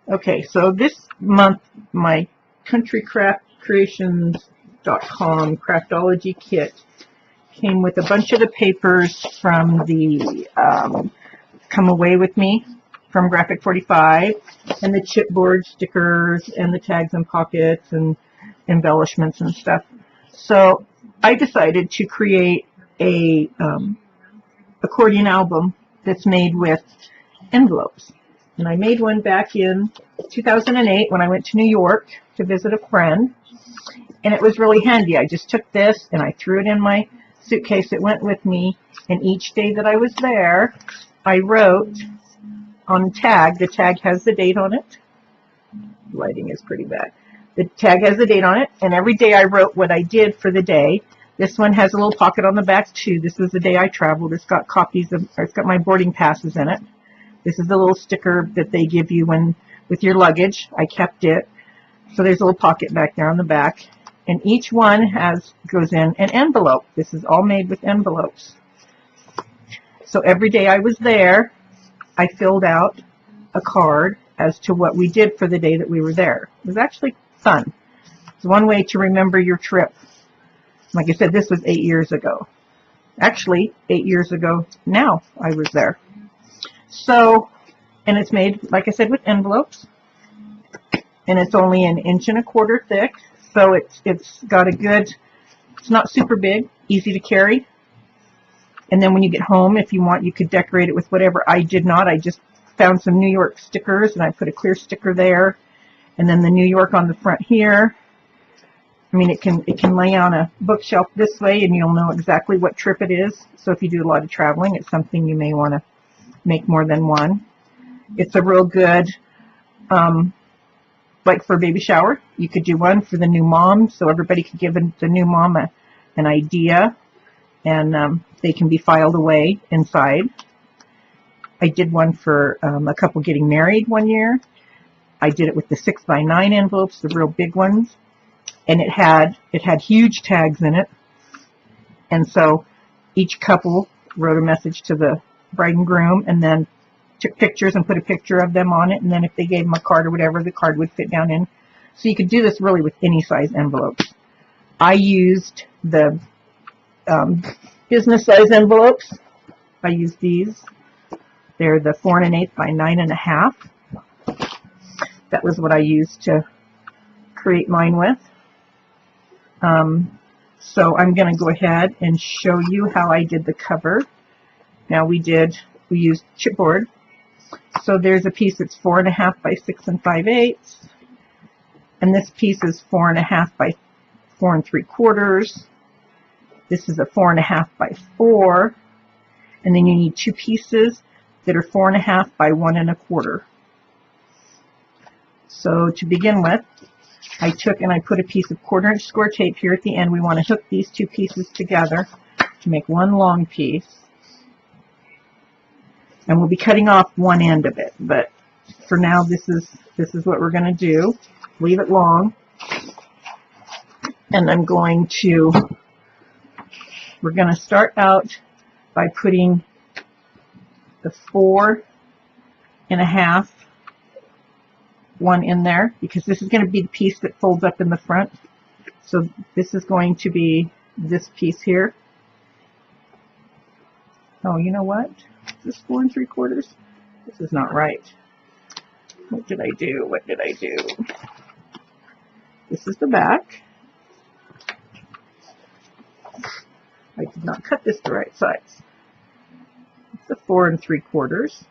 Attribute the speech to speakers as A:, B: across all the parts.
A: Okay, so this month my countrycraftcreations.com craftology kit came with a bunch of the papers from the Come Away With Me from Graphic 45, and the chipboard stickers and the tags and pockets and embellishments and stuff. So I decided to create a accordion album that's made with envelopes. And I made one back in 2008 when I went to New York to visit a friend. And it was really handy. I just took this and I threw it in my suitcase that went with me. And each day that I was there, I wrote on tag. The tag has the date on it. Lighting is pretty bad. The tag has the date on it. And every day I wrote what I did for the day. This one has a little pocket on the back too. This was the day I traveled. It's got copies of, or it's got my boarding passes in it. This is the little sticker that they give you when with your luggage. I kept it. So there's a little pocket back there on the back. And each one goes in an envelope. This is all made with envelopes. So every day I was there, I filled out a card as to what we did for the day that we were there. It was actually fun. It's one way to remember your trip. Like I said, this was 8 years ago. Actually, 8 years ago now I was there. So, and it's made, like I said, with envelopes. And it's only 1 1/4 inches thick. So it's got a good, it's not super big, easy to carry. And then when you get home, if you want, you could decorate it with whatever. I did not. I just found some New York stickers and I put a clear sticker there. And then the New York on the front here. I mean, it can lay on a bookshelf this way and you'll know exactly what trip it is. So if you do a lot of traveling, it's something you may want to make more than one. It's a real good, like for a baby shower, you could do one for the new mom, so everybody could give the new mom an idea, and they can be filed away inside. I did one for a couple getting married one year. I did it with the 6x9 envelopes, the real big ones, and it had huge tags in it, and so each couple wrote a message to the bride and groom, and then took pictures and put a picture of them on it, and then if they gave them a card or whatever, the card would fit down in. So you could do this really with any size envelopes. I used the business size envelopes. I used these. They're the 4 1/8 by 9 1/2. That was what I used to create mine with. So I'm going to go ahead and show you how I did the cover. Now we used chipboard. So there's a piece that's 4 1/2 by 6 5/8, and this piece is 4 1/2 by 4 3/4. This is a 4 1/2 by 4, and then you need two pieces that are 4 1/2 by 1 1/4. So to begin with, I took and I put a piece of 1/4 inch score tape here at the end. We want to hook these two pieces together to make one long piece. And we'll be cutting off one end of it, but for now this is what we're going to do. Leave it long, and we're going to start out by putting the 4 1/2 one in there, because this is going to be the piece that folds up in the front. So this is going to be this piece here. Oh, you know what? Is this 4 3/4? This is not right. What did I do? What did I do? This is the back. I did not cut this the right size. It's a 4 3/4.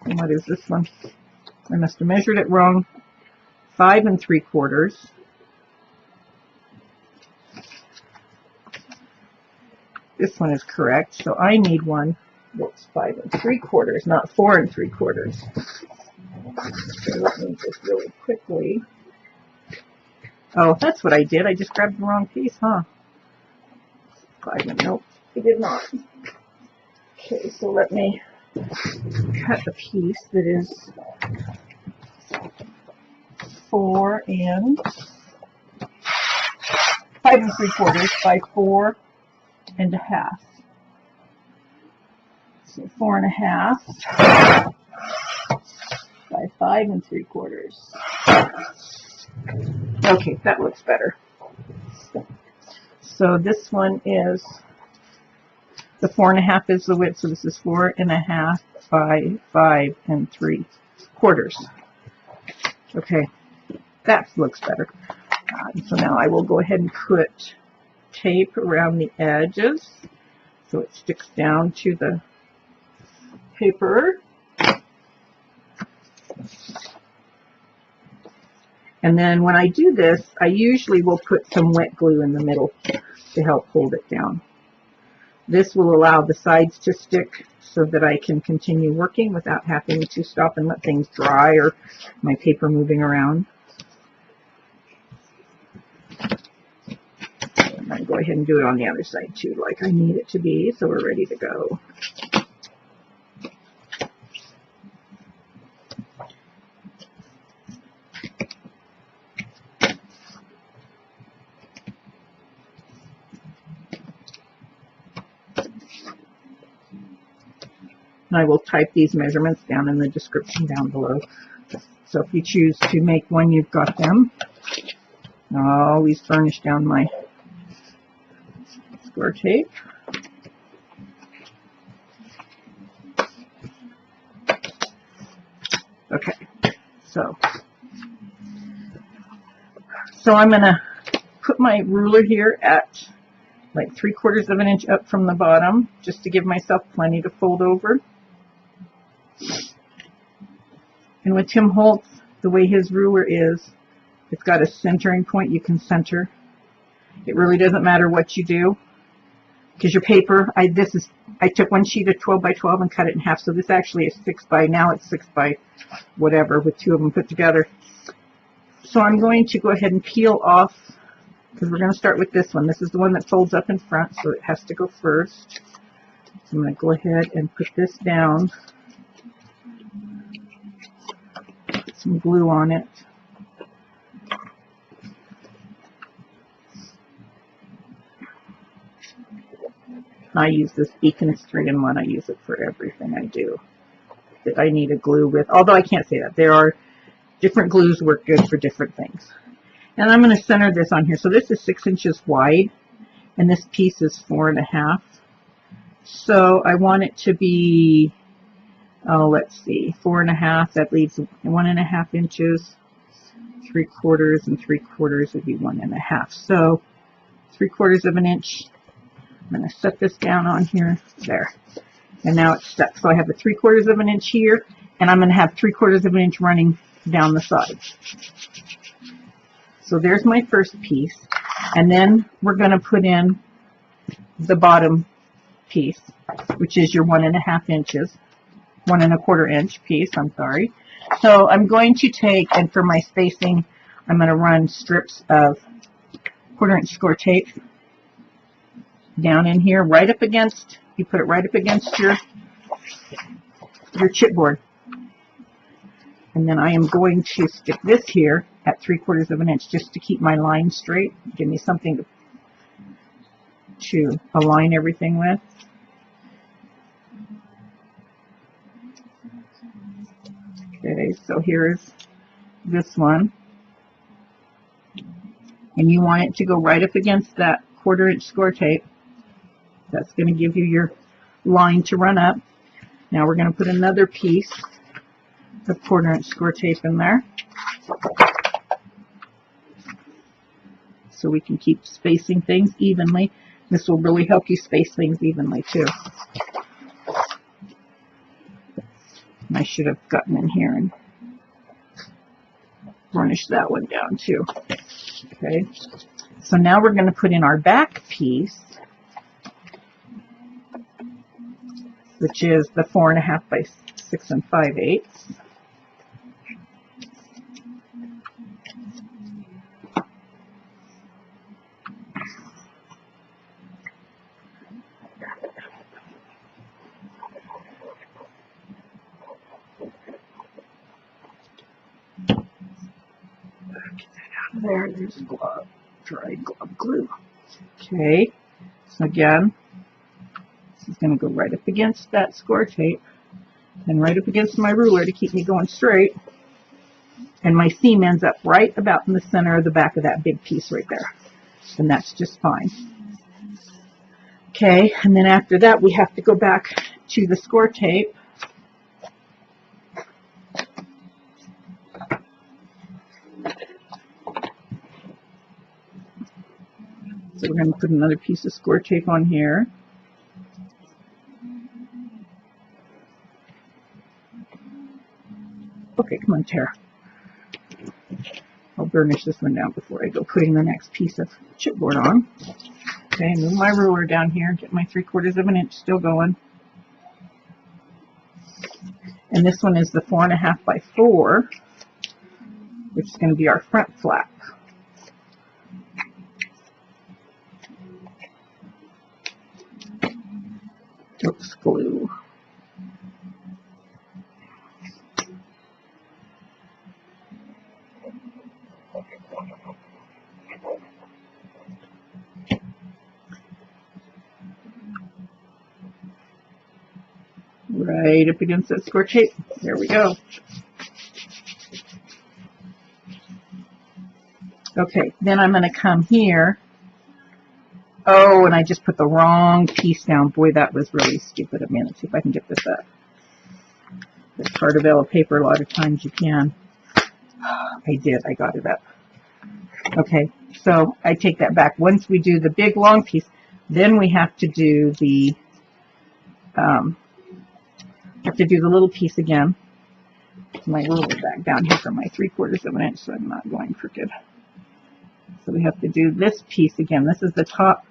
A: And what is this one? I must have measured it wrong. 5 3/4. This one is correct, so I need one that's 5 3/4, not 4 3/4. So let me just really quickly. Oh, that's what I did. I just grabbed the wrong piece, huh? 5 nope, I did not. Okay, so let me cut a piece that is 4 5 3/4 by 4 1/2. So 4 1/2 5 3/4. Okay, that looks better. So this one is, the 4 1/2 is the width, so this is 4 1/2 by 5 3/4. Okay, that looks better. So now I will go ahead and put tape around the edges so it sticks down to the paper. And then when I do this, I usually will put some wet glue in the middle to help hold it down. This will allow the sides to stick so that I can continue working without having to stop and let things dry or my paper moving around. I'm going to go ahead and do it on the other side too, like I need it to be, so we're ready to go. And I will type these measurements down in the description down below. So if you choose to make one, you've got them. I'll always burnish down my score tape. Okay, so I'm going to put my ruler here at like 3/4 of an inch up from the bottom, just to give myself plenty to fold over. And with Tim Holtz, the way his ruler is, it's got a centering point you can center. It really doesn't matter what you do, because your paper, I took one sheet of 12 by 12 and cut it in half, so this actually is 6 by, now it's 6 by whatever with two of them put together. So I'm going to go ahead and peel off, because we're going to start with this one. This is the one that folds up in front, so it has to go first. So I'm going to go ahead and put this down. Put some glue on it. I use this Beacon 3-in-1. I use it for everything I do that I need a glue with. Although I can't say that. There are different glues work good for different things. And I'm going to center this on here. So this is 6 inches wide, and this piece is 4 1/2. So I want it to be, let's see, 4 1/2. That leaves 1 1/2 inches. 3/4 and 3/4 would be 1 1/2. So 3/4 of an inch. I'm going to set this down on here, there. And now it's stuck. So I have a 3/4 of an inch here, and I'm going to have 3/4 of an inch running down the side. So there's my first piece. And then we're going to put in the bottom piece, which is your 1 1/2 inches, 1 1/4 inch piece, I'm sorry. So I'm going to take, and for my spacing, I'm going to run strips of 1/4 inch score tape down in here, right up against, you put it right up against your chipboard. And then I am going to stick this here at 3/4 of an inch just to keep my line straight. Give me something to align everything with. Okay, so here's this one. And you want it to go right up against that 1/4 inch score tape. That's going to give you your line to run up. Now we're going to put another piece of 1/4 inch score tape in there, so we can keep spacing things evenly. This will really help you space things evenly too. And I should have gotten in here and varnished that one down too. Okay, so now we're going to put in our back piece, which is the 4 1/2 by 6 5/8. There's glove, dry glove glue. Okay, so again, this is going to go right up against that score tape and right up against my ruler to keep me going straight. And my seam ends up right about in the center of the back of that big piece right there. And that's just fine. Okay, and then after that we have to go back to the score tape. So we're going to put another piece of score tape on here. Okay, come on, Tara. I'll burnish this one down before I go putting the next piece of chipboard on. Okay, move my ruler down here, get my 3/4 of an inch still going. And this one is the 4.5 by 4, which is going to be our front flap. Oops, glue. Right up against that score tape. There we go. Okay, then I'm going to come here. Oh, and I just put the wrong piece down. Boy, that was really stupid of me. Let's see if I can get this up. It's hard to vellum paper. A lot of times you can. I did. I got it up. Okay, so I take that back. Once we do the big long piece, then we have to do the little piece again. My ruler back down here for my 3/4 of an inch, so I'm not going crooked. So we have to do this piece again. This is the top.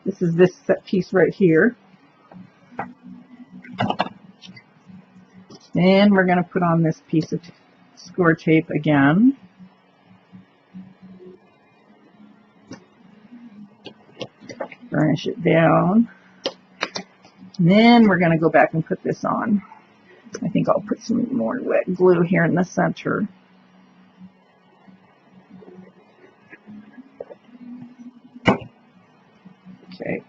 A: This is this set piece right here. Then we're going to put on this piece of score tape again. Burnish it down. And then we're going to go back and put this on. I think I'll put some more wet glue here in the center. Okay,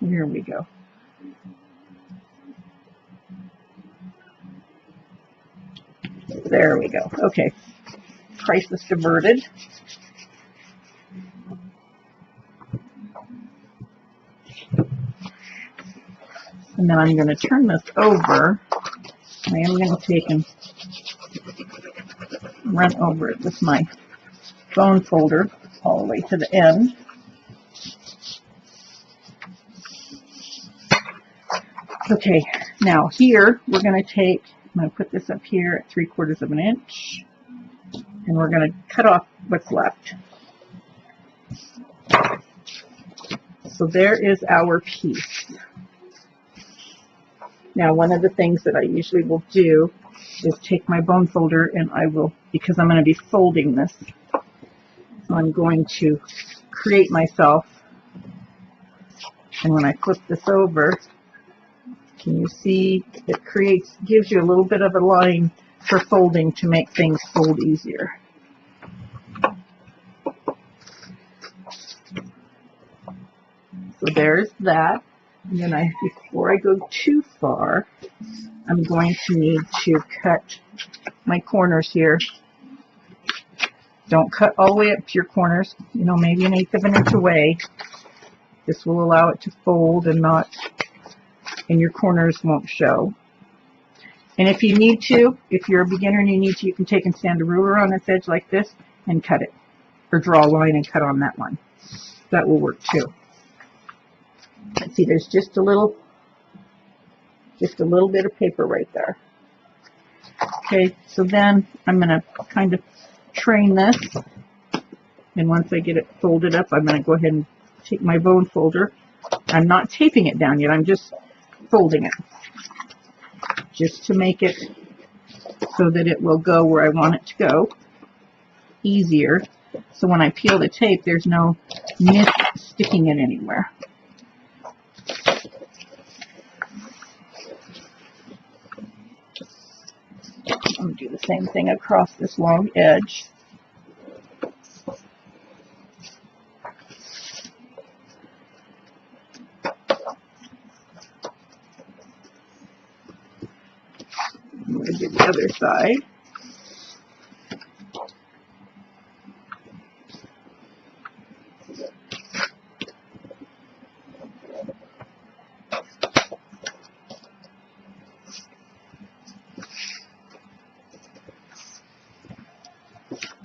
A: here we go. There we go. Okay, crisis diverted. And then I'm going to turn this over. I am going to take and run over it with my bone folder all the way to the end. Okay, now here we're going to take, I'm going to put this up here at 3/4 of an inch, and we're going to cut off what's left. So there is our piece. Now, one of the things that I usually will do is take my bone folder, and I will, because I'm going to be folding this, so I'm going to create myself, and when I flip this over, can you see it gives you a little bit of a line for folding to make things fold easier. So there's that. And then before I go too far, I'm going to need to cut my corners here. Don't cut all the way up to your corners, you know, maybe 1/8 of an inch away. This will allow it to fold and your corners won't show. And if you need to, if you're a beginner and you need to, you can take and stand a ruler on this edge like this and cut it, or draw a line and cut on that one. That will work too. Let's see, there's just a little bit of paper right there. Okay, so then I'm going to kind of train this, and once I get it folded up, I'm going to go ahead and take my bone folder. I'm not taping it down yet, I'm just folding it, just to make it so that it will go where I want it to go easier. So when I peel the tape, there's no nip sticking it anywhere. I'm going to do the same thing across this long edge. I'm going to do the other side.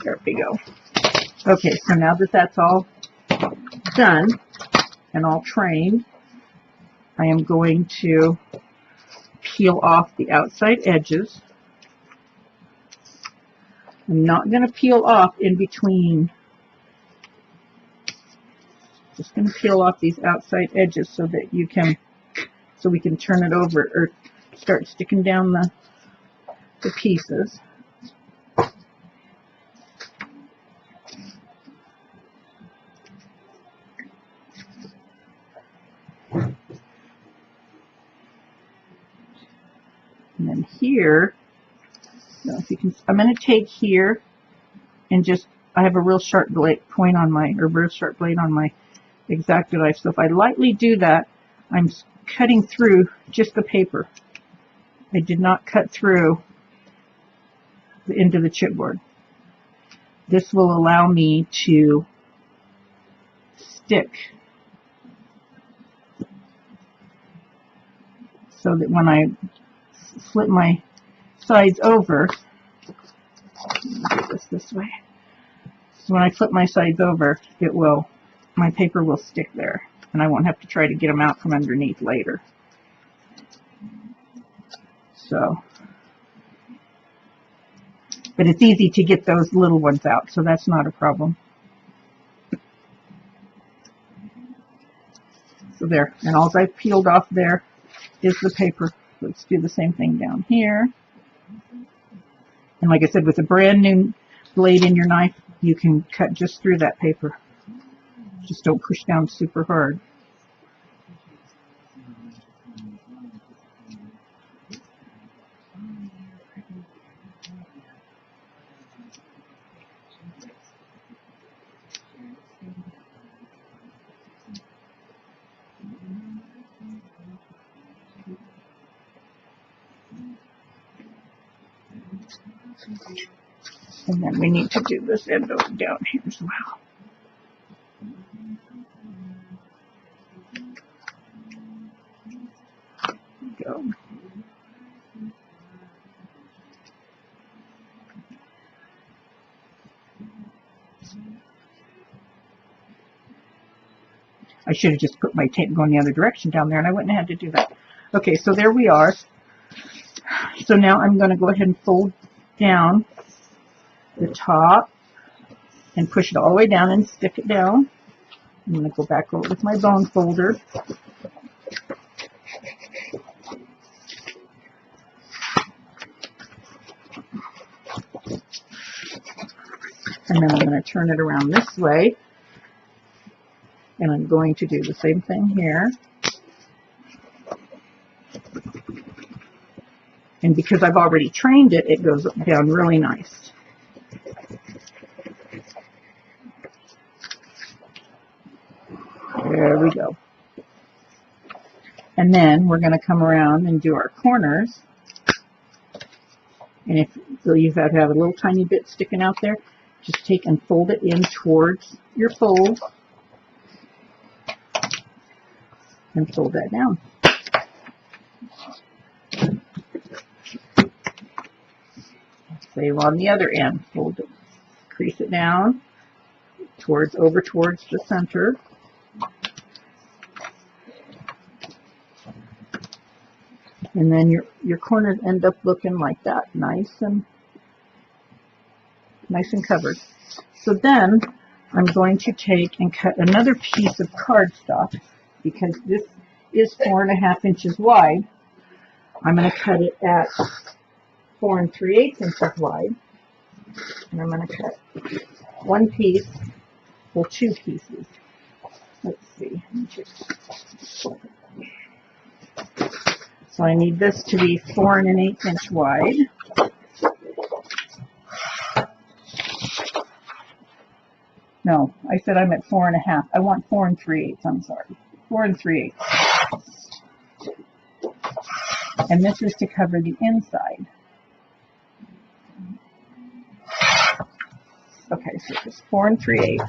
A: There we go. Okay, so now that that's all done and all trained, I am going to peel off the outside edges. I'm not going to peel off in between. Just going to peel off these outside edges so that we can turn it over or start sticking down the pieces. And then here, if you can, I'm going to take here and just, I have a real sharp blade on my X-Acto knife. So if I lightly do that, I'm cutting through just the paper. I did not cut through the end of the chipboard. This will allow me to stick so that when I flip my sides over, do this way. So when I flip my sides over, my paper will stick there, and I won't have to try to get them out from underneath later. So, but it's easy to get those little ones out, so that's not a problem. So there, and all I've peeled off there is the paper. Let's do the same thing down here. And like I said, with a brand new blade in your knife, you can cut just through that paper. Just don't push down super hard. And then we need to do this end over down here as well. Go. I should have just put my tape going the other direction down there, and I wouldn't have had to do that. Okay, so there we are. So now I'm going to go ahead and fold down the top and push it all the way down and stick it down. I'm going to go back over with my bone folder. And then I'm going to turn it around this way. And I'm going to do the same thing here. And because I've already trained it, it goes down really nice. There we go. And then we're going to come around and do our corners. And if so, you have a little tiny bit sticking out there, just take and fold it in towards your fold. And fold that down. Same on the other end. Fold it, crease it down over towards the center. And then your corners end up looking like that, nice and covered. So then I'm going to take and cut another piece of cardstock, because this is 4.5 inches wide. I'm going to cut it at 4 3/8 inches wide, and I'm going to cut one piece, well, 2 pieces. Let's see. So I need this to be 4 1/8 inch wide. No, I said I'm at 4.5. I want 4 3/8. I'm sorry, 4 3/8. And this is to cover the inside. Okay, so it's 4 3/8.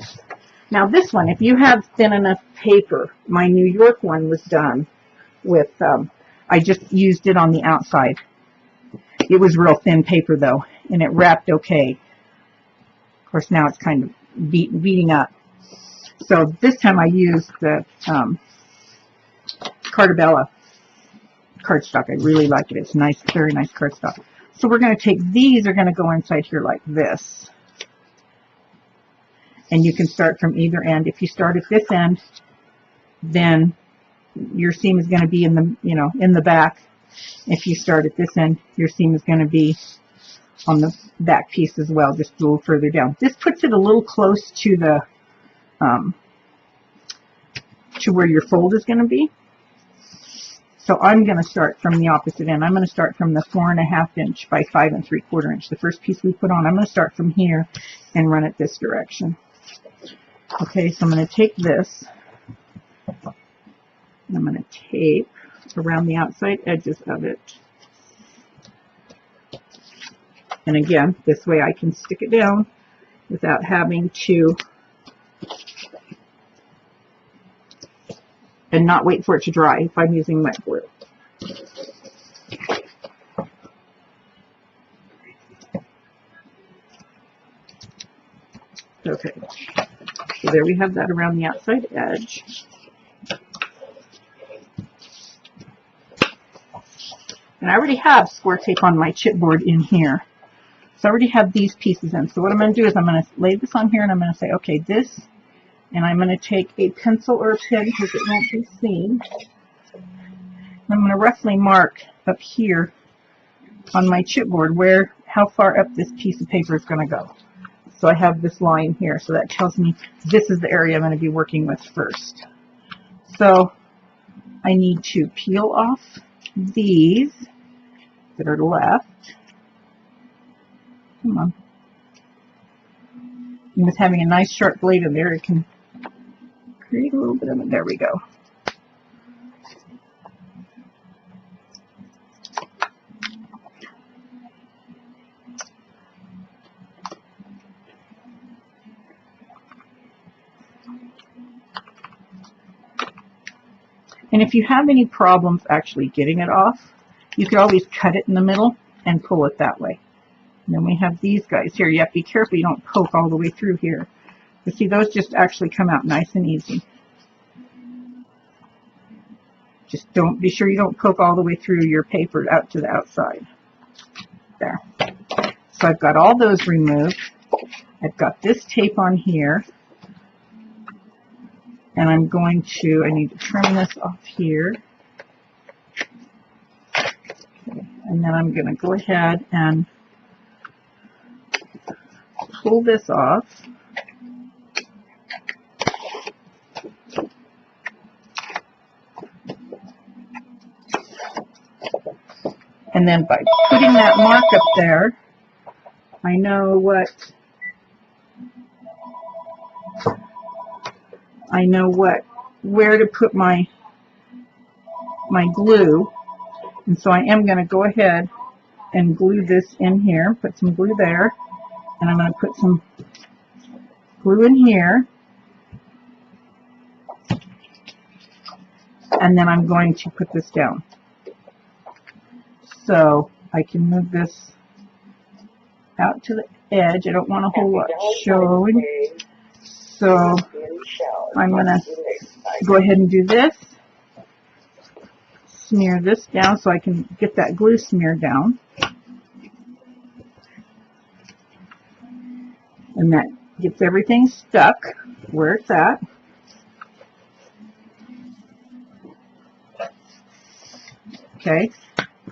A: Now this one, if you have thin enough paper, my New York one was done with, I just used it on the outside. It was real thin paper though, and it wrapped okay. Of course, now it's kind of beating up. So this time I used the Cardabella cardstock. I really like it. It's nice, very nice cardstock. So we're going to take these, are going to go inside here like this. And you can start from either end. If you start at this end, then your seam is going to be in the, you know, in the back. If you start at this end, your seam is going to be on the back piece as well, just a little further down. This puts it a little close to the to where your fold is going to be. So I'm going to start from the opposite end. I'm going to start from the 4.5 inch by 5 3/4 inch. The first piece we put on, I'm going to start from here and run it this direction. Okay, so I'm going to take this, and I'm going to tape around the outside edges of it. And again, this way I can stick it down without having to, and not wait for it to dry if I'm using wet glue. Okay, so there we have that around the outside edge. And I already have square tape on my chipboard in here. So I already have these pieces in. So what I'm going to do is I'm going to lay this on here and I'm going to say, okay, this, and I'm going to take a pencil or a pen because it won't be seen. And I'm going to roughly mark up here on my chipboard how far up this piece of paper is going to go. So I have this line here, so that tells me this is the area I'm going to be working with first. So I need to peel off these that are left. Come on. And with having a nice sharp blade in there, it can create a little bit of it. There we go. And if you have any problems actually getting it off, you could always cut it in the middle and pull it that way. And then we have these guys here. You have to be careful you don't poke all the way through here. But see, those just actually come out nice and easy. Just be sure you don't poke all the way through your paper out to the outside. There. So I've got all those removed. I've got this tape on here. And I need to trim this off here. Okay. And then I'm going to go ahead and pull this off. And then by putting that mark up there, I know where to put my glue. And so I am going to go ahead and glue this in here, put some glue there, and I'm going to put some glue in here, and then I'm going to put this down. So I can move this out to the edge. I don't want a whole lot showing. So I'm going to go ahead and do this. Smear this down so I can get that glue smeared down. And that gets everything stuck where it's at. Okay.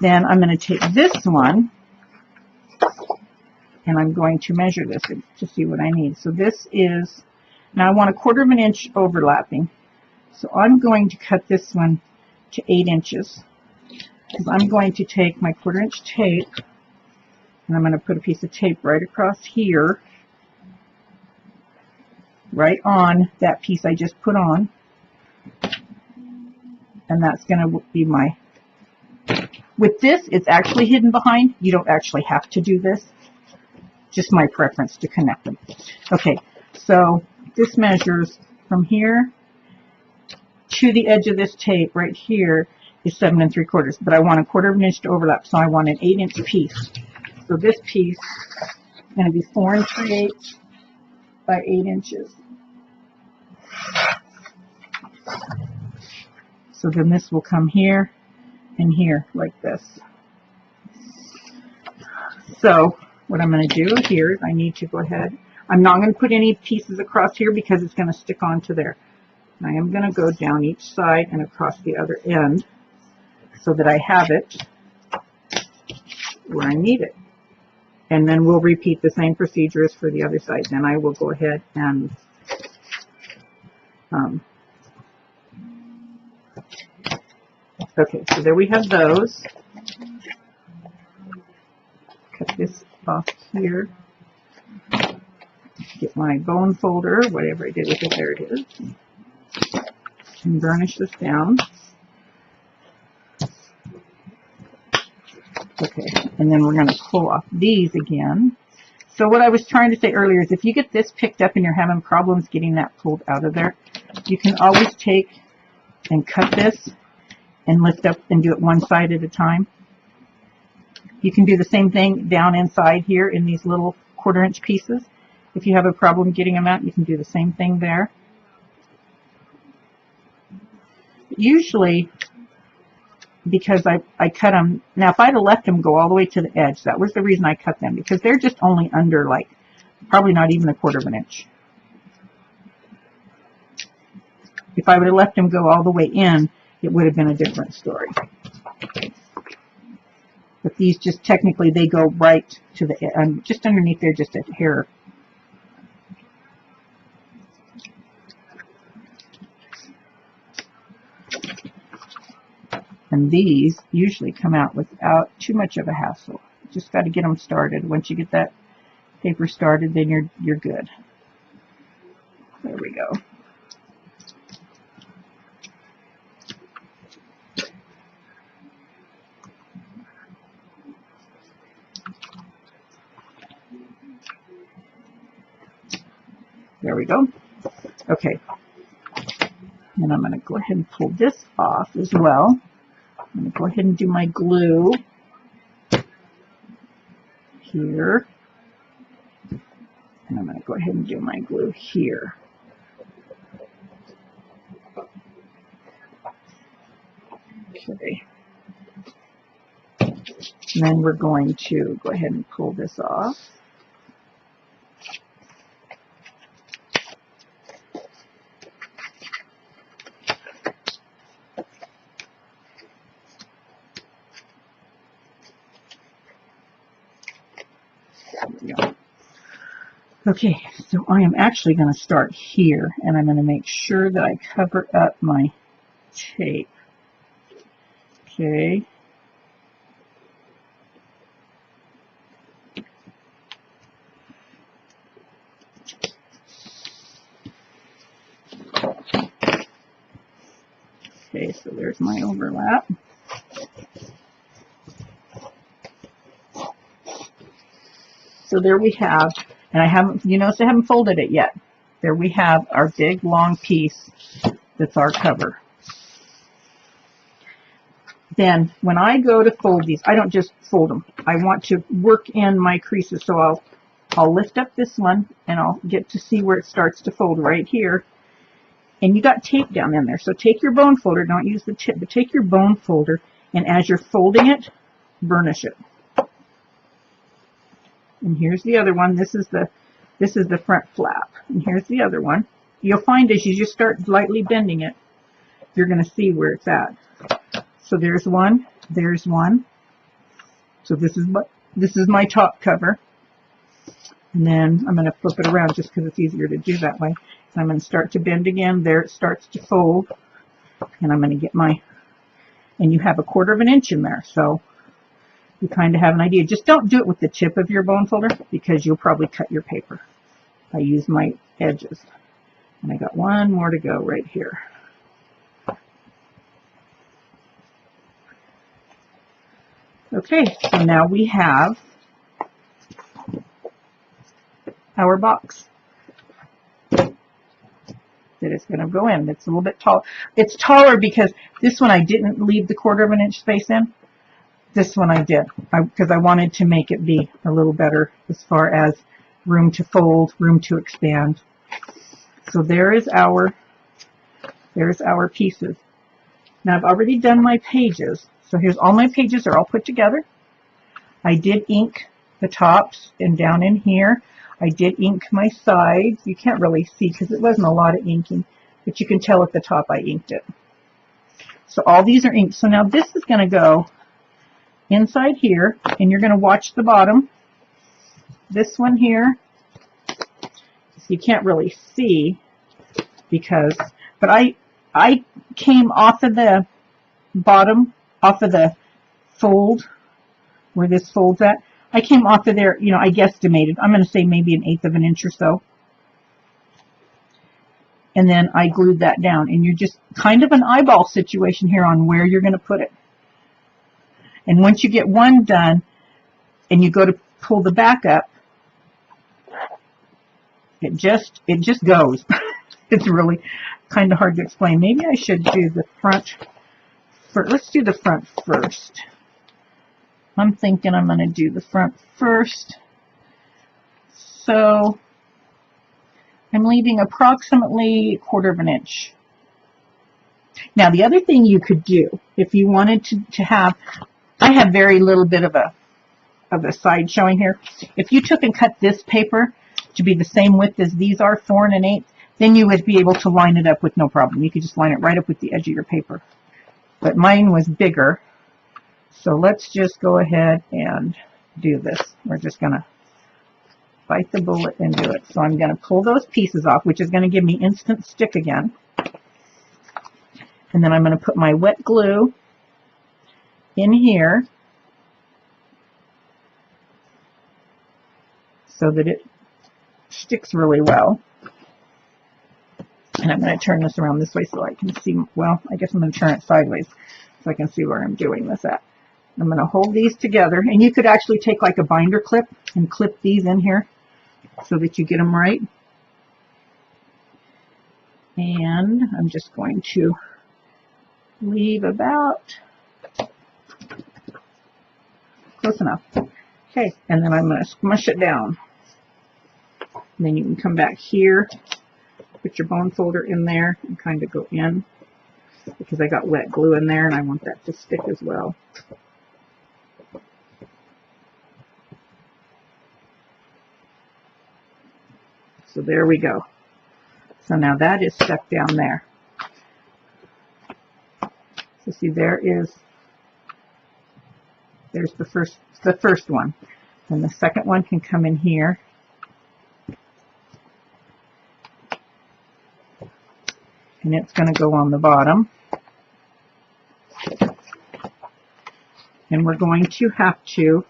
A: Then I'm going to take this one and I'm going to measure this to see what I need. So this is, now I want 1/4 inch overlapping. So I'm going to cut this one to 8 inches. Because I'm going to take my 1/4 inch tape and I'm going to put a piece of tape right across here, right on that piece I just put on. And that's going to be my, with this, it's actually hidden behind. You don't actually have to do this. Just my preference to connect them. Okay, so this measures from here to the edge of this tape right here is 7 3/4, but I want 1/4 inch to overlap, so I want an 8 inch piece. So this piece is going to be 4 3/8 by 8 inches. So then this will come here and here like this. So what I'm going to do here is I need to go ahead. I'm not going to put any pieces across here because it's going to stick onto there. I am going to go down each side and across the other end so that I have it where I need it. And then we'll repeat the same procedure as for the other side. Then I will go ahead and okay, so there we have those. Cut this off here. Get my bone folder, whatever I did with it, there it is. And burnish this down. Okay, and then we're going to pull off these again. So what I was trying to say earlier is if you get this picked up and you're having problems getting that pulled out of there, you can always take and cut this and lift up and do it one side at a time. You can do the same thing down inside here in these little 1/4 inch pieces. If you have a problem getting them out, you can do the same thing there. Usually, because I cut them, now if I'd have left them go all the way to the edge, that was the reason I cut them, because they're just only under, like, probably not even 1/4 inch. If I would have left them go all the way in, it would have been a different story. But these just technically, they go right to the, just underneath there, just a hair. And these usually come out without too much of a hassle. Just got to get them started. Once you get that paper started, then you're good. There we go. There we go. Okay. And I'm going to go ahead and pull this off as well. I'm going to go ahead and do my glue here. And I'm going to go ahead and do my glue here. Okay. And then we're going to go ahead and pull this off. Okay, so I am actually going to start here, and I'm going to make sure that I cover up my tape. Okay. Okay, so there's my overlap. So there we have, and I haven't, you notice I haven't folded it yet. There we have our big long piece that's our cover. Then when I go to fold these, I don't just fold them. I want to work in my creases. So I'll lift up this one and I'll get to see where it starts to fold right here. And you got tape down in there. So take your bone folder, don't use the tip, but take your bone folder, and as you're folding it, burnish it. And here's the other one. This is the front flap. And here's the other one. You'll find as you just start lightly bending it, you're going to see where it's at. So there's one, there's one. So this is my top cover. And then I'm going to flip it around just because it's easier to do that way. And I'm going to start to bend again. There it starts to fold. And I'm going to get my, and you have 1/4 inch in there. So you kind of have an idea. Just don't do it with the tip of your bone folder because you'll probably cut your paper. I use my edges. And I got one more to go right here. Okay, so now we have our box that it's going to go in. It's a little bit tall. It's taller because this one I didn't leave the 1/4 inch space in. This one I did because I wanted to make it be a little better as far as room to fold, room to expand. So there's our pieces. Now I've already done my pages. So here's all my pages are all put together. I did ink the tops and down in here. I did ink my sides. You can't really see because it wasn't a lot of inking, but you can tell at the top I inked it. So all these are inked. So now this is going to go inside here, and you're going to watch the bottom. This one here, so you can't really see but I came off of the bottom, off of the fold, where this folds at. I came off of there, you know, I guesstimated. I'm going to say maybe 1/8 of an inch or so. And then I glued that down. And you're just kind of an eyeball situation here on where you're going to put it. And once you get one done, and you go to pull the back up, it just goes. It's really kind of hard to explain. Maybe I should do the front first. Let's do the front first. I'm thinking I'm going to do the front first. So I'm leaving approximately 1/4 of an inch. Now the other thing you could do, if you wanted to have, I have very little bit of a side showing here. If you took and cut this paper to be the same width as these are, 4 1/8, then you would be able to line it up with no problem. You could just line it right up with the edge of your paper. But mine was bigger, so let's just go ahead and do this. We're just going to bite the bullet and do it. So I'm going to pull those pieces off, which is going to give me instant stick again. And then I'm going to put my wet glue in here so that it sticks really well. And I'm going to turn this around this way so I can see, well, I guess I'm going to turn it sideways so I can see where I'm doing this at. I'm going to hold these together, and you could actually take like a binder clip and clip these in here so that you get them right. And I'm just going to leave about close enough. Okay, and then I'm going to smush it down. And then you can come back here, put your bone folder in there, and kind of go in, because I got wet glue in there and I want that to stick as well. So there we go. So now that is stuck down there. So see, there's the first one. And the second one can come in here. And it's going to go on the bottom. And we're going to have to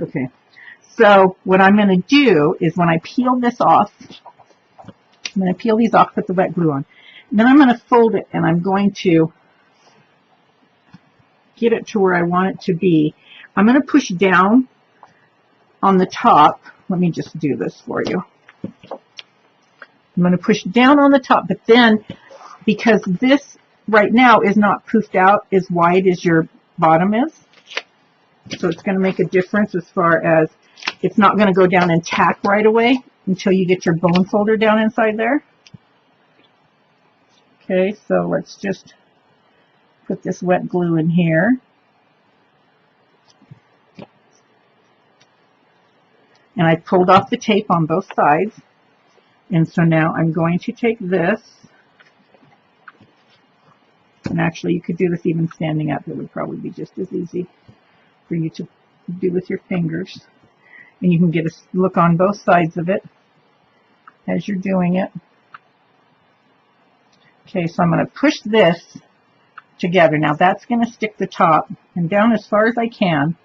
A: okay. So what I'm going to do is when I peel this off, I'm going to peel these off, put the wet glue on. And then I'm going to fold it, and I'm going to get it to where I want it to be. I'm going to push down on the top. Let me just do this for you. I'm going to push down on the top, but then because this right now is not poofed out as wide as your bottom is, so it's going to make a difference as far as it's not going to go down and tack right away until you get your bone folder down inside there. Okay, so let's just put this wet glue in here. And I pulled off the tape on both sides. And so now I'm going to take this. And actually, you could do this even standing up. It would probably be just as easy for you to do with your fingers. And you can get a look on both sides of it as you're doing it. Okay, so I'm going to push this together. Now that's going to stick the top, and down as far as I can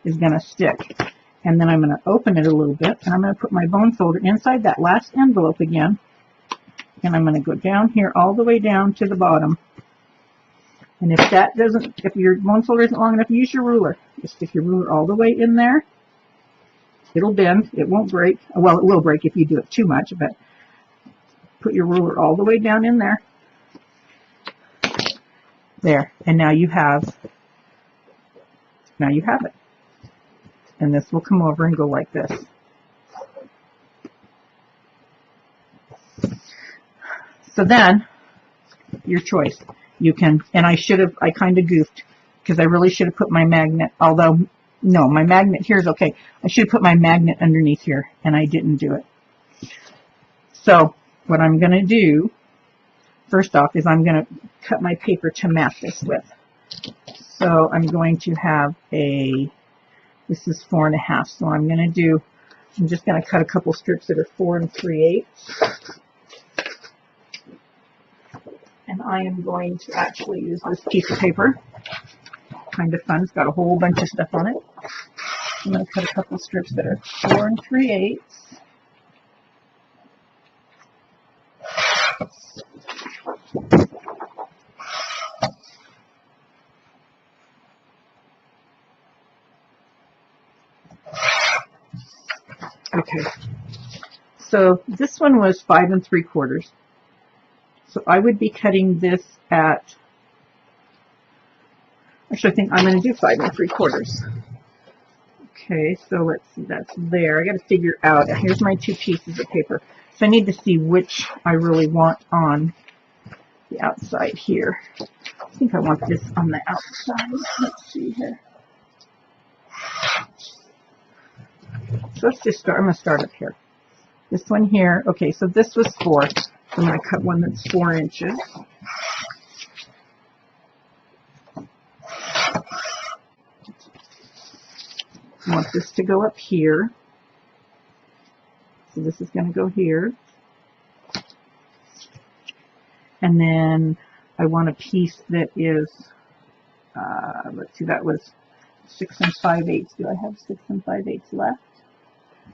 A: is going to stick. And then I'm going to open it a little bit, and I'm going to put my bone folder inside that last envelope again. And I'm going to go down here all the way down to the bottom. And if your bone folder isn't long enough, use your ruler. Just stick your ruler all the way in there. It'll bend. It won't break. Well, it will break if you do it too much, but put your ruler all the way down in there. There, and now you have it. And this will come over and go like this. So then, your choice. You can, and I kind of goofed, because I really should have put my magnet, although, no, my magnet here is okay. I should have put my magnet underneath here, and I didn't do it. So, what I'm going to do, first off, is I'm going to cut my paper to match this with. So, I'm going to have this is 4 1/2, so I'm just going to cut a couple strips that are 4 3/8. And I am going to actually use this piece of paper. Kind of fun. It's got a whole bunch of stuff on it. I'm going to cut a couple strips that are 4 3/8. Okay. So this one was 5 3/4. So I would be cutting this at, actually I think I'm going to do 5 3/4. Okay, so let's see, that's there. I got to figure out, here's my 2 pieces of paper. So I need to see which I really want on the outside here. I think I want this on the outside. Let's see here. So let's just start, I'm going to start up here. This one here, okay, so this was 4. So I'm going to cut one that's 4 inches. I want this to go up here. So this is going to go here. And then I want a piece that is, let's see, that was 6 5/8. Do I have 6 5/8 left?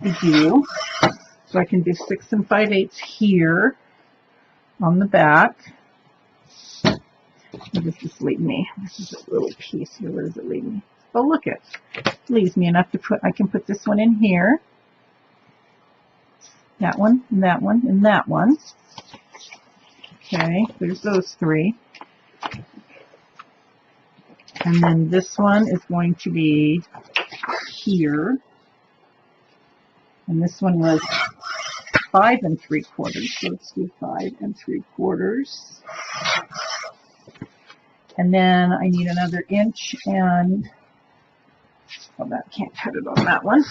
A: I do. So I can do 6 5/8 here on the back. What does this leave me? This is a little piece here. What does it leave me? Oh, look it. Leaves me enough to put, I can put this one in here. That one, and that one, and that one. Okay, there's those 3. And then this one is going to be here. And this one was 5 3/4. So let's do 5 3/4. And then I need another inch and, well, that can't cut it on that one.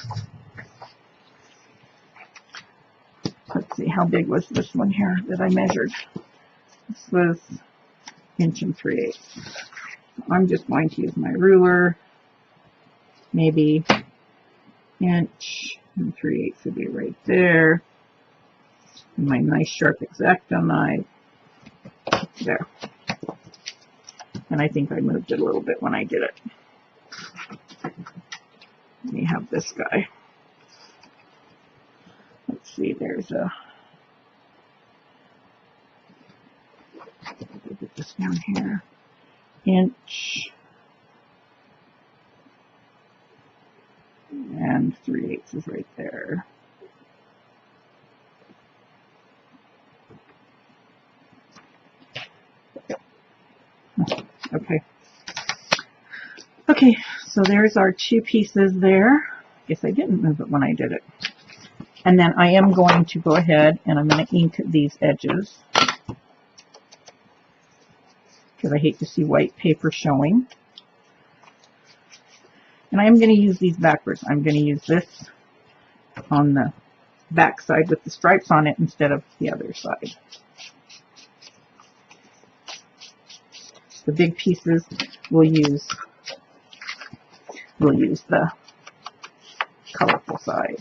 A: Let's see, how big was this one here that I measured? This was 1 3/8. I'm just going to use my ruler. Maybe 1 3/8 would be right there. And my nice sharp X-Acto knife. There. And I think I moved it a little bit when I did it. Let me have this guy. Let's see, there's a, put this down here. 1 3/8 is right there. Okay. Okay, so there's our 2 pieces there. Guess I didn't move it when I did it. And then I am going to go ahead and I'm going to ink these edges, because I hate to see white paper showing. And I am going to use these backwards. I'm going to use this on the back side with the stripes on it instead of the other side. The big pieces we'll use the colorful side.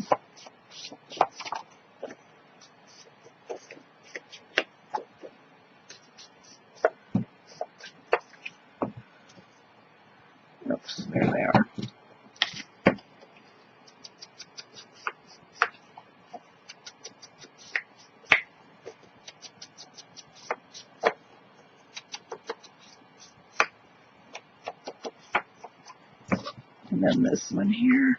A: Oops, there they are. And then this one here.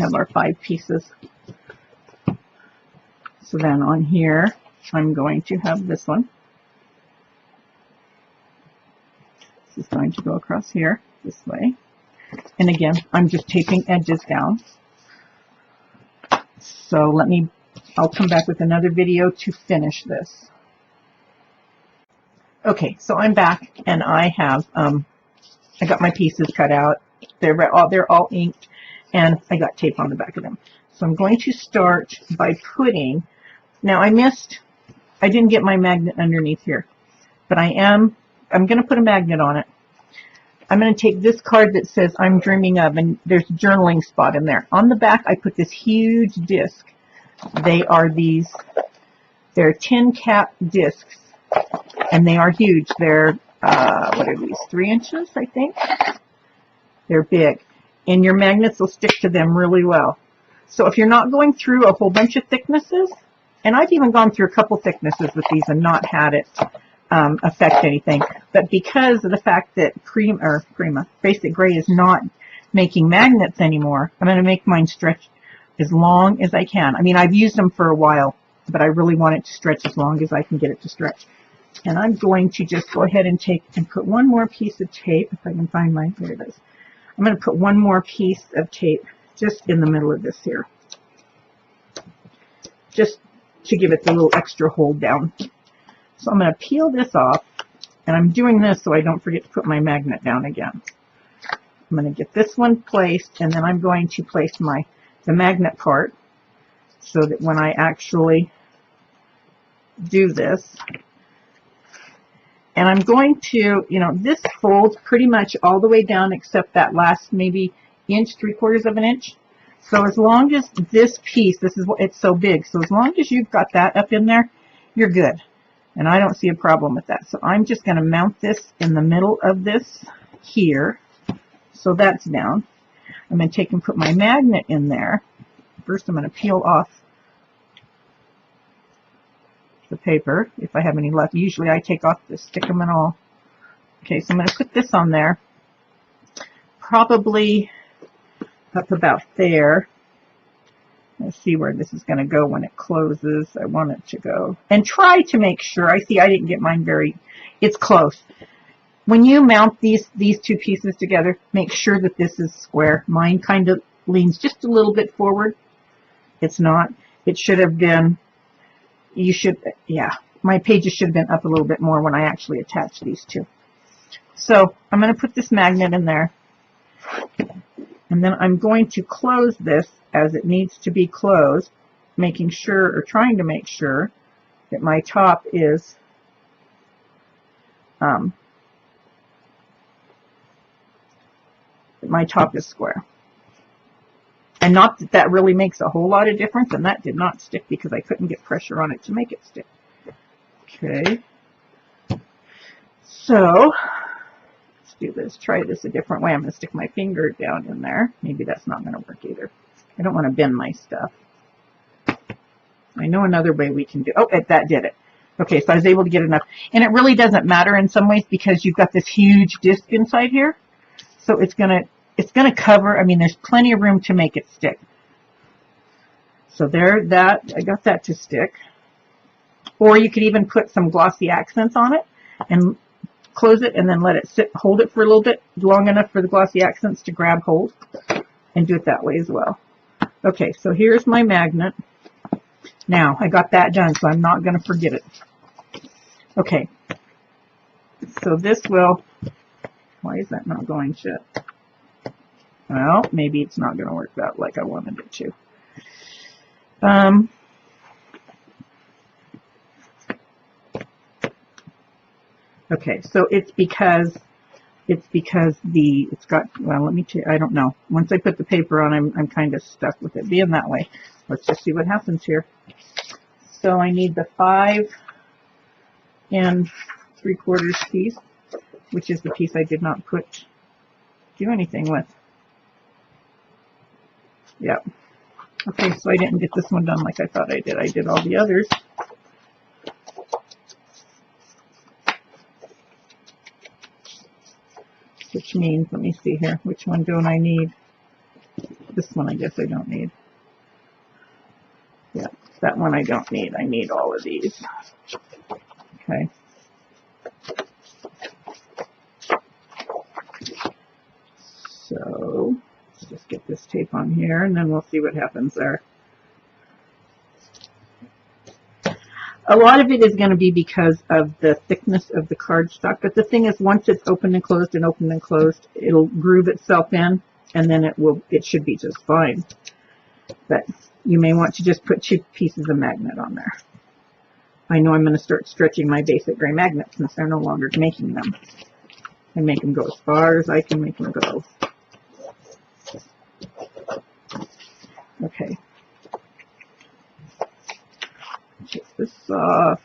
A: have our 5 pieces. So then on here, I'm going to have this one. This is going to go across here, this way. And again, I'm just taping edges down. So I'll come back with another video to finish this. Okay, so I'm back, and I have, I got my pieces cut out. They're all inked, and I got tape on the back of them. So I'm going to start by putting, now I didn't get my magnet underneath here, but I'm going to put a magnet on it. I'm going to take this card that says I'm dreaming of, and there's a journaling spot in there. On the back, I put this huge disc. They're tin cap discs, and they are huge. They're, what are these, 3 inches, I think? They're big, and your magnets will stick to them really well. So if you're not going through a whole bunch of thicknesses, and I've even gone through a couple thicknesses with these and not had it affect anything, but because of the fact that Basic Gray is not making magnets anymore, I'm going to make mine stretch as long as I can. I mean, I've used them for a while, but I really want it to stretch as long as I can get it to stretch. And I'm going to just go ahead and take and put one more piece of tape, if I can find mine, there it is. I'm going to put one more piece of tape just in the middle of this here, just to give it the little extra hold down. So I'm going to peel this off, and I'm doing this so I don't forget to put my magnet down again. I'm going to get this one placed, and then I'm going to place the magnet part so that when I actually do this, and I'm going to, this folds pretty much all the way down except that last maybe inch, 3/4 of an inch. So as long as this piece, it's so big, so as long as you've got that up in there, you're good. And I don't see a problem with that. So I'm just going to mount this in the middle of this here. So that's down. I'm going to take and put my magnet in there. First I'm going to peel off the paper, if I have any left. Usually I take off the stick them and all. Okay, so I'm going to put this on there. Probably up about there. Let's see where this is going to go when it closes. I want it to go. And try to make sure. I didn't get mine it's close. When you mount these 2 pieces together, make sure that this is square. Mine kind of leans just a little bit forward. It's not. It should have been, my pages should have been up a little bit more when I actually attached these 2. So I'm going to put this magnet in there. And then I'm going to close this as it needs to be closed, trying to make sure that my top is square. And not that that really makes a whole lot of difference, and that did not stick because I couldn't get pressure on it to make it stick. Okay. So let's do this. Try this a different way. I'm going to stick my finger down in there. Maybe that's not going to work either. I don't want to bend my stuff. I know another way we can do. Oh, that did it. Okay, so I was able to get enough. And it really doesn't matter in some ways because you've got this huge disc inside here. So it's going to cover. I mean, there's plenty of room to make it stick. So I got that to stick. Or you could even put some glossy accents on it and close it and then let it sit, hold it for a little bit, long enough for the glossy accents to grab hold, and do it that way as well. Okay, so here's my magnet. Now, I got that done, so I'm not going to forget it. Okay, so this will, why is that not going shut? Well, maybe it's not going to work out like I wanted it to. Okay, so it's because it's got, well, let me tell you, I don't know. Once I put the paper on, I'm kind of stuck with it being that way. Let's just see what happens here. So I need the 5 3/4 piece, which is the piece I did not do anything with. Yep. Okay, so I didn't get this one done like I thought I did. I did all the others. Which means, let me see here, which one don't I need? This one I guess I don't need. Yeah, that one I don't need. I need all of these. Okay. So let's just get this tape on here, and then we'll see what happens there. A lot of it is going to be because of the thickness of the cardstock, but the thing is, once it's open and closed and open and closed, it'll groove itself in, and then it should be just fine. But you may want to just put 2 pieces of magnet on there. I know I'm going to start stretching my basic gray magnets since they're no longer making them. I make them go as far as I can make them go. Okay. Take this off.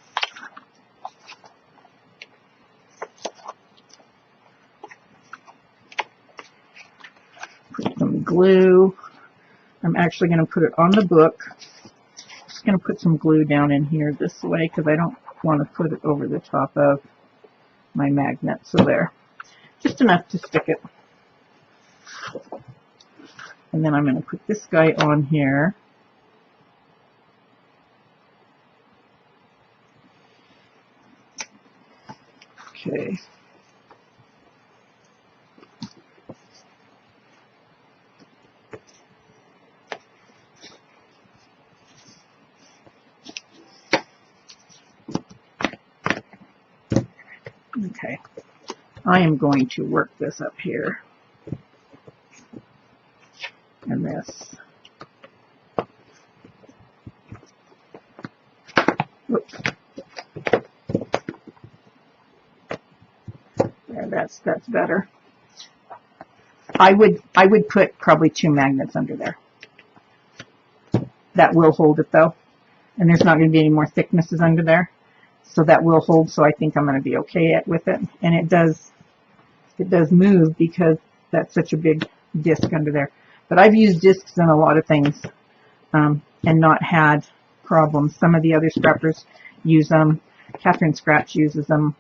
A: Put some glue. I'm actually going to put it on the book. Just going to put some glue down in here this way because I don't want to put it over the top of my magnet. So there. Just enough to stick it. And then I'm going to put this guy on here. Okay. Okay. I am going to work this up here. And this. Oops. There, that's better. I would put probably 2 magnets under there. That will hold it though. And there's not going to be any more thicknesses under there. So that will hold, so I think I'm going to be okay with it. And it does move because that's such a big disc under there. But I've used discs in a lot of things and not had problems. Some of the other scrappers use them. Catherine Scratch uses them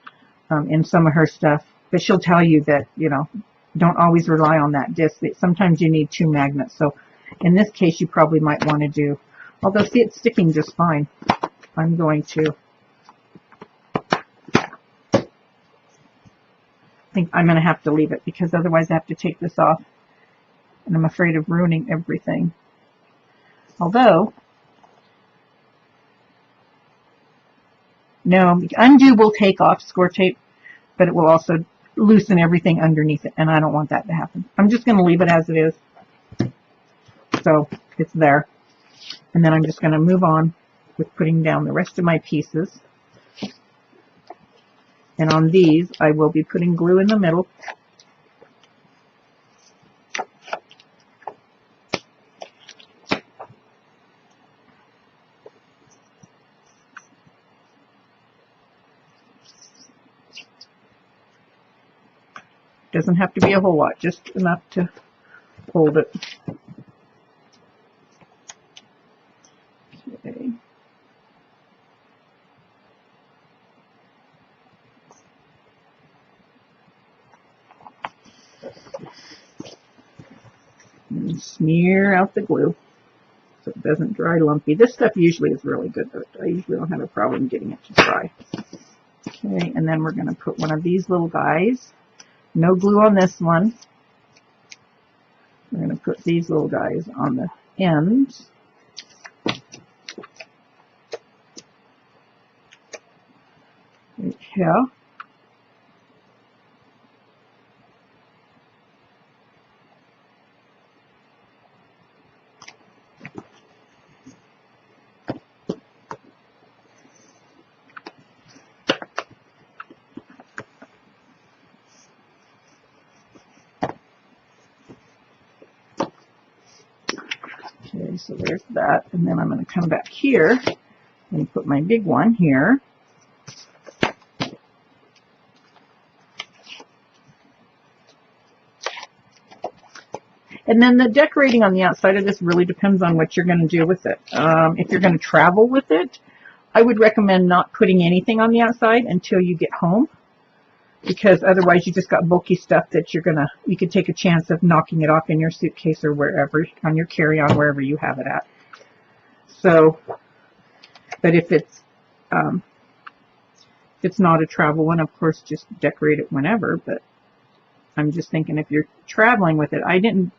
A: in some of her stuff. But she'll tell you that, you know, don't always rely on that disc. Sometimes you need 2 magnets. So in this case, you probably might want to do, although see, it's sticking just fine. I'm going to, I think I'm going to have to leave it because otherwise I have to take this off. And I'm afraid of ruining everything. Although, no, undo will take off score tape, but it will also loosen everything underneath it, and I don't want that to happen. I'm just going to leave it as it is. So it's there. And then I'm just going to move on with putting down the rest of my pieces. And on these, I will be putting glue in the middle. Doesn't have to be a whole lot, just enough to hold it. Okay. And smear out the glue so it doesn't dry lumpy. This stuff usually is really good, but I usually don't have a problem getting it to dry. Okay, and then we're going to put one of these little guys. No glue on this one. We're going to put these little guys on the ends. Right here. Okay, so there's that, and then I'm going to come back here and put my big one here. And then the decorating on the outside of this really depends on what you're going to do with it. If you're going to travel with it, I would recommend not putting anything on the outside until you get home. because otherwise you just got bulky stuff that you could take a chance of knocking it off in your suitcase or wherever, on your carry-on, wherever you have it at. So, but if it's not a travel one, of course, just decorate it whenever. But I'm just thinking if you're traveling with it, I didn't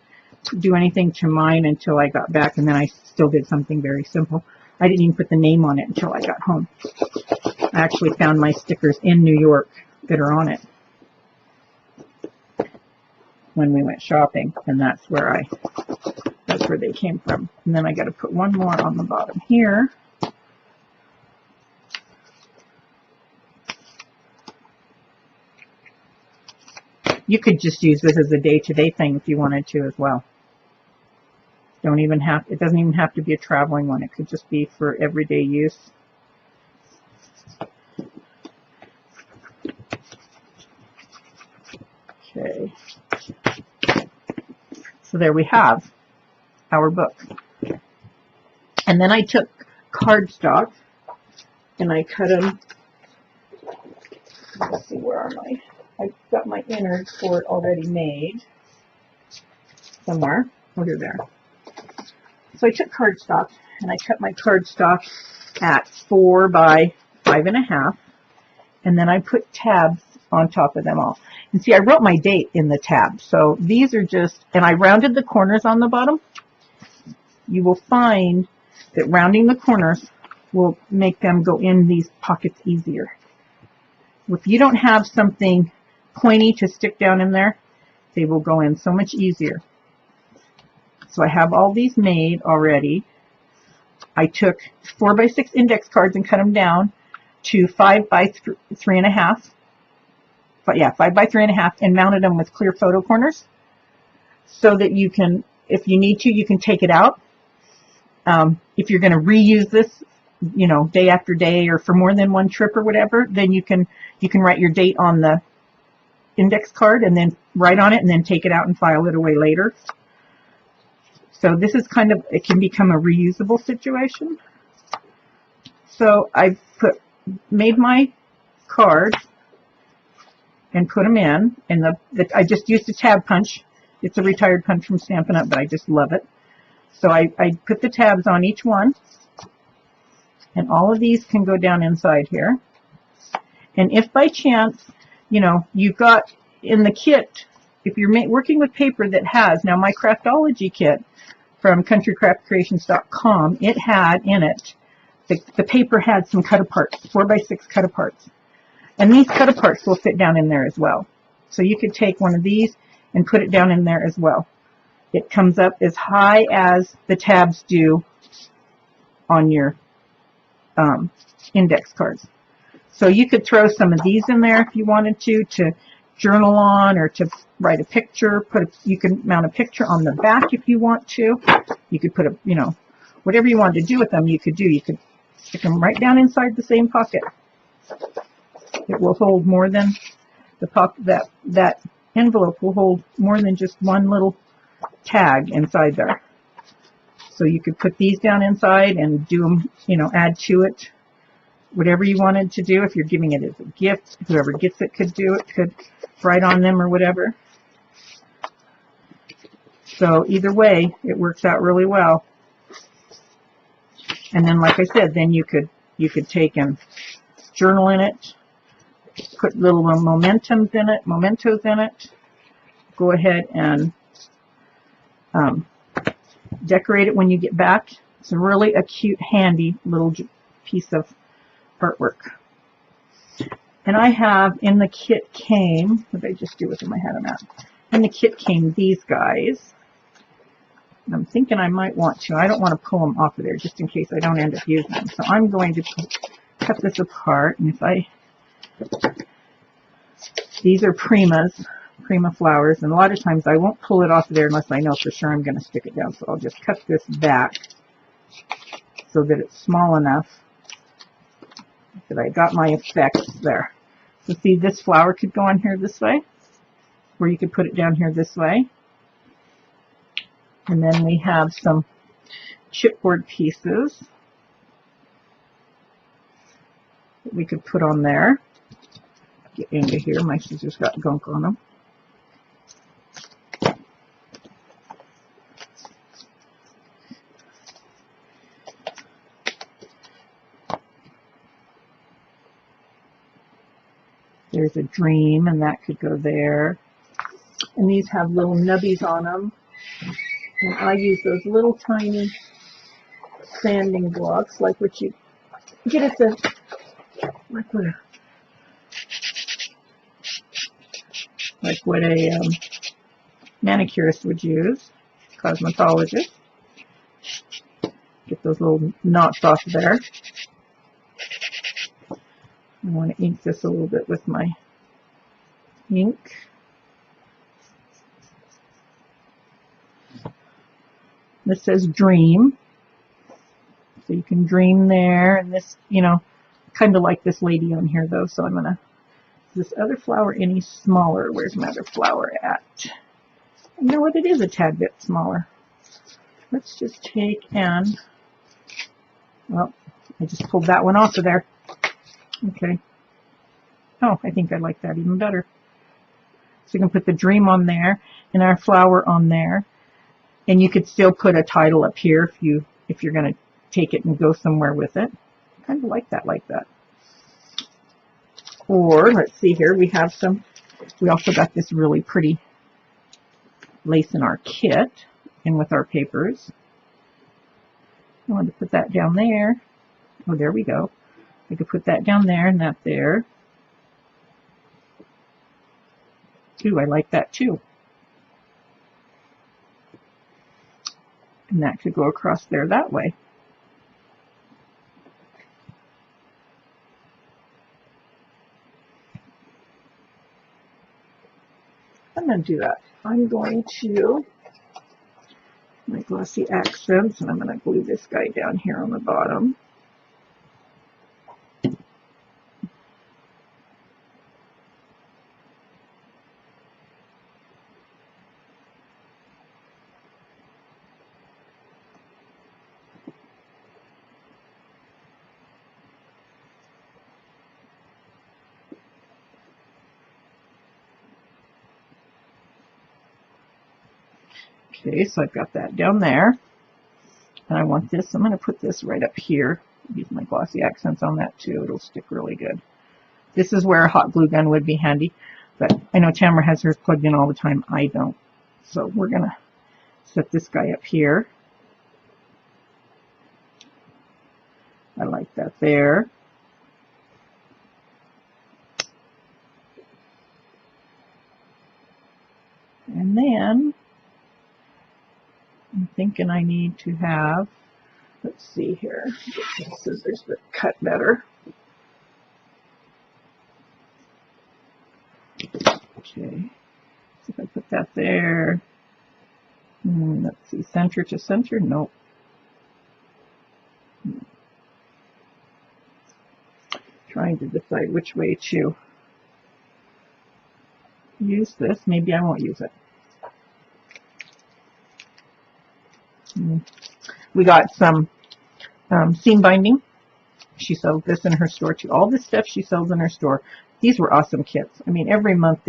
A: do anything to mine until I got back, and then I still did something very simple. I didn't even put the name on it until I got home. I actually found my stickers in New York that are on it when we went shopping, and that's where they came from. And then I got to put one more on the bottom here. You could just use this as a day-to-day thing if you wanted to as well. It doesn't even have to be a traveling one. It could just be for everyday use. Okay. So there we have our book. And then I took cardstock and I cut them. Let's see, where are my? I've got my innards for it already made somewhere. Oh, here they are. So I took cardstock and I cut my cardstock at 4 by 5.5, and then I put tabs on top of them all. And see, I wrote my date in the tab. So these are just, and I rounded the corners on the bottom. You will find that rounding the corners will make them go in these pockets easier. If you don't have something pointy to stick down in there, they will go in so much easier. So I have all these made already. I took 4 by 6 index cards and cut them down to 5 by 3.5. But yeah, 5 by 3.5, and mounted them with clear photo corners so that you can, if you need to, you can take it out. If you're going to reuse this, you know, day after day or for more than one trip or whatever, then you can write your date on the index card and then write on it and then take it out and file it away later. So this is kind of, it can become a reusable situation. So I made my cards and put them in, and I just used a tab punch. It's a retired punch from Stampin' Up, but I just love it. So I put the tabs on each one, and all of these can go down inside here. And if by chance, you know, you've got in the kit, if you're working with paper that has, now my Craftology kit from countrycraftcreations.com, it had in it, the paper had some cut-aparts, 4 by 6 cut-aparts. And these cut-aparts will fit down in there as well. So you could take one of these and put it down in there as well. It comes up as high as the tabs do on your index cards. So you could throw some of these in there if you wanted to journal on, or to write a picture. You can mount a picture on the back if you want to. You could put you know, whatever you wanted to do with them, you could do. You could stick them right down inside the same pocket. It will hold more than the pocket. That envelope will hold more than just one little tag inside there. So you could put these down inside and do them, you know, add to it whatever you wanted to do. If you're giving it as a gift, whoever gets it could do it, could write on them or whatever. So either way, it works out really well. And then, like I said, then you could take and journal in it, put little mementos in it. Go ahead and decorate it when you get back. It's really a cute, handy little piece of artwork. And I have, in the kit came, what did I just do with them? I had them out. In the kit came these guys. And I'm thinking I might want to. I don't want to pull them off of there just in case I don't end up using them. So I'm going to cut this apart. And these are prima flowers. And a lot of times I won't pull it off of there unless I know for sure I'm going to stick it down. So I'll just cut this back so that it's small enough that I got my effects there. So see, this flower could go on here this way, or you could put it down here this way. And then we have some chipboard pieces that we could put on there. get into here. My scissors got gunk on them. There's a dream, and that could go there. And these have little nubbies on them. And I use those little tiny sanding blocks, like what you get at the, like what a manicurist would use, cosmetologist. Get those little knots off there. I want to ink this a little bit with my ink. This says dream. So you can dream there. And this, you know, kind of like this lady on here though. So I'm going to, is this other flower any smaller? Where's my other flower at? You know what? It is a tad bit smaller. Let's just take and, well, I just pulled that one off of there. Okay. Oh, I think I like that even better. So you can put the dream on there and our flower on there. And you could still put a title up here if you're going to take it and go somewhere with it. Kind of like that, like that. Or let's see here, we also got this really pretty lace in our kit and with our papers. I wanted to put that down there. Oh, there we go. I could put that down there and that there. Ooh, I like that too. And that could go across there that way. I'm going to do that. I'm going to my glossy accents, and I'm going to glue this guy down here on the bottom. Okay, so I've got that down there. And I want this, I'm going to put this right up here. Use my glossy accents on that too. It'll stick really good. This is where a hot glue gun would be handy. But I know Tamara has hers plugged in all the time. I don't. So we're going to set this guy up here. I like that there. And then I'm thinking I need to have, let's see here, get some scissors that cut better. Okay, so if I put that there, let's see, center to center, nope. Trying to decide which way to use this. Maybe I won't use it. We got some seam binding. She sells this in her store too. All this stuff she sells in her store. These were awesome kits. I mean, every month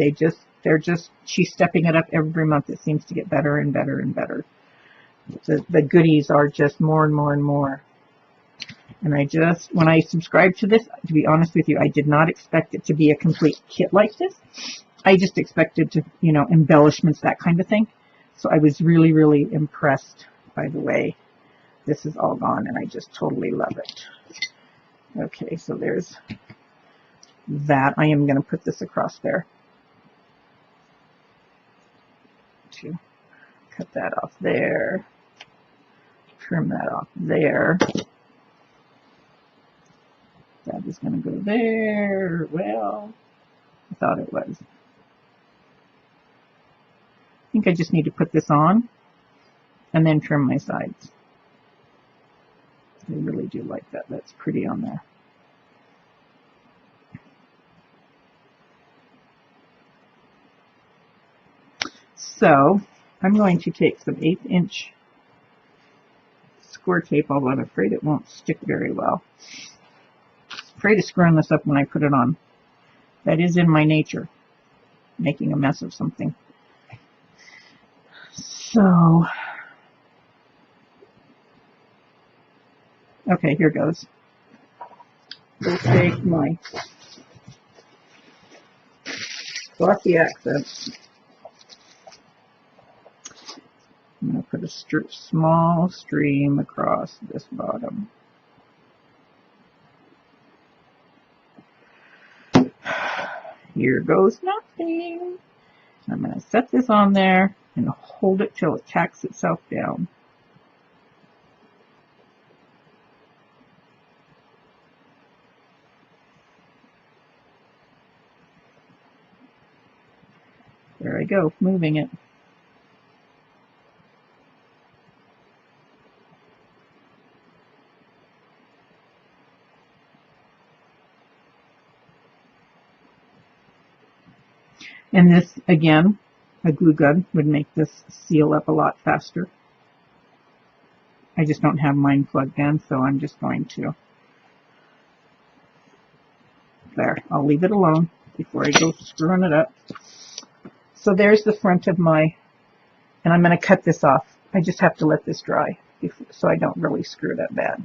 A: she's stepping it up every month. It seems to get better and better and better. The goodies are just more and more and more. And when I subscribed to this, to be honest with you, I did not expect it to be a complete kit like this. I just expected to, you know, embellishments, that kind of thing. So I was really, really impressed by the way this is all gone, and I just totally love it. Okay, so there's that. I am going to put this across there to cut that off there, trim that off there. That is going to go there. Well, I thought it was. I think I just need to put this on and then trim my sides. I really do like that. That's pretty on there. So I'm going to take some 1/8 inch score tape, although I'm afraid it won't stick very well. I'm afraid of screwing this up when I put it on. That is in my nature, making a mess of something. So, okay, here goes. We'll take my glossy accents. I'm going to put a small stream across this bottom. Here goes nothing. I'm going to set this on there and hold it till it tacks itself down. There I go, moving it. And this, again, a glue gun would make this seal up a lot faster. I just don't have mine plugged in, so I'm just going to. There, I'll leave it alone before I go screwing it up. So there's the front of my, and I'm going to cut this off. I just have to let this dry so I don't really screw it up bad.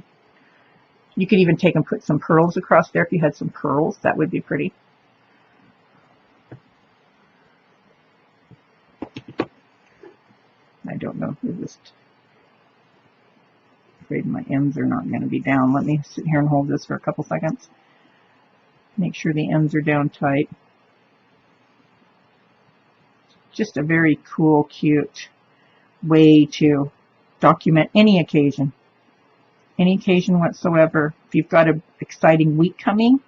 A: You could even take and put some pearls across there if you had some pearls. That would be pretty. I don't know. I'm just afraid my ends are not going to be down. Let me sit here and hold this for a couple seconds. Make sure the ends are down tight. Just a very cool, cute way to document any occasion whatsoever. If you've got an exciting week coming,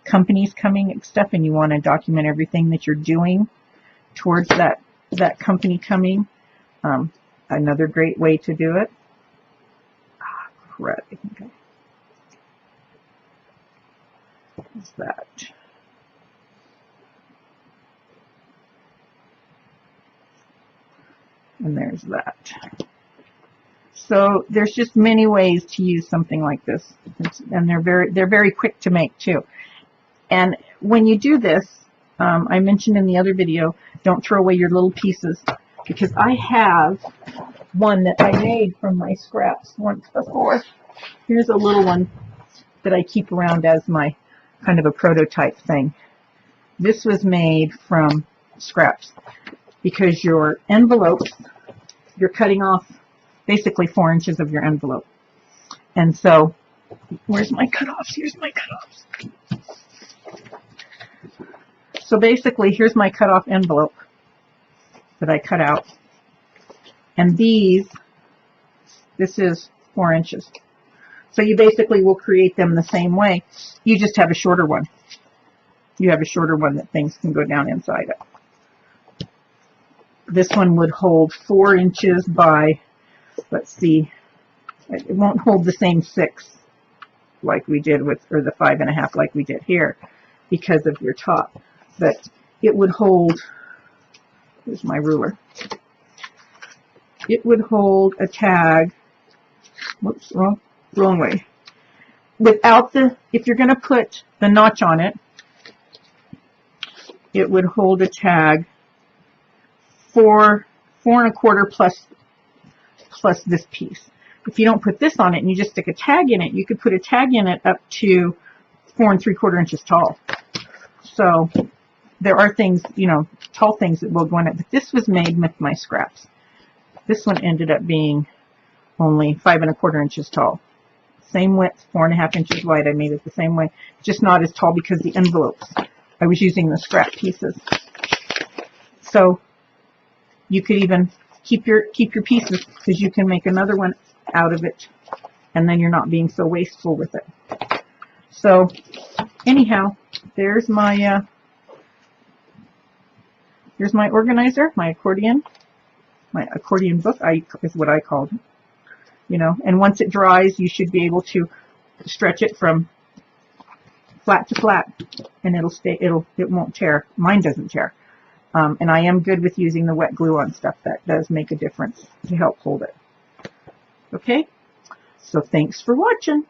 A: companies coming and stuff, and you want to document everything that you're doing towards that company coming, another great way to do it. Ah, crap, I think what's that? And there's that. So there's just many ways to use something like this, and they're very quick to make too. And when you do this, I mentioned in the other video, don't throw away your little pieces, because I have one that I made from my scraps once before. Here's a little one that I keep around as my kind of a prototype thing. This was made from scraps, because your envelopes, you're cutting off basically 4 inches of your envelope. And so, where's my cutoffs? Here's my cutoffs. So basically, here's my cutoff envelope that I cut out. And this is 4 inches. So you basically will create them the same way. You just have a shorter one. You have a shorter one that things can go down inside it. This one would hold 4 inches by, let's see, it won't hold the same 6 like we did with, or the 5.5 like we did here because of your top. But it would hold, here's my ruler. It would hold a tag, whoops, wrong way. Without if you're going to put the notch on it, it would hold a tag 4 1/4 plus this piece. If you don't put this on it and you just stick a tag in it, you could put a tag in it up to 4 3/4 inches tall. So there are things, tall things that will go in it. But this was made with my scraps. This one ended up being only 5 1/4 inches tall. Same width, 4 1/2 inches wide. I made it the same way, just not as tall because the envelopes, I was using the scrap pieces. So you could even keep your pieces, because you can make another one out of it, and then you're not being so wasteful with it. So anyhow, there's my organizer, my accordion book is what I called it. And once it dries, you should be able to stretch it from flat to flat, and it won't tear. Mine doesn't tear. And I am good with using the wet glue on stuff. That does make a difference to help hold it. Okay, so thanks for watching.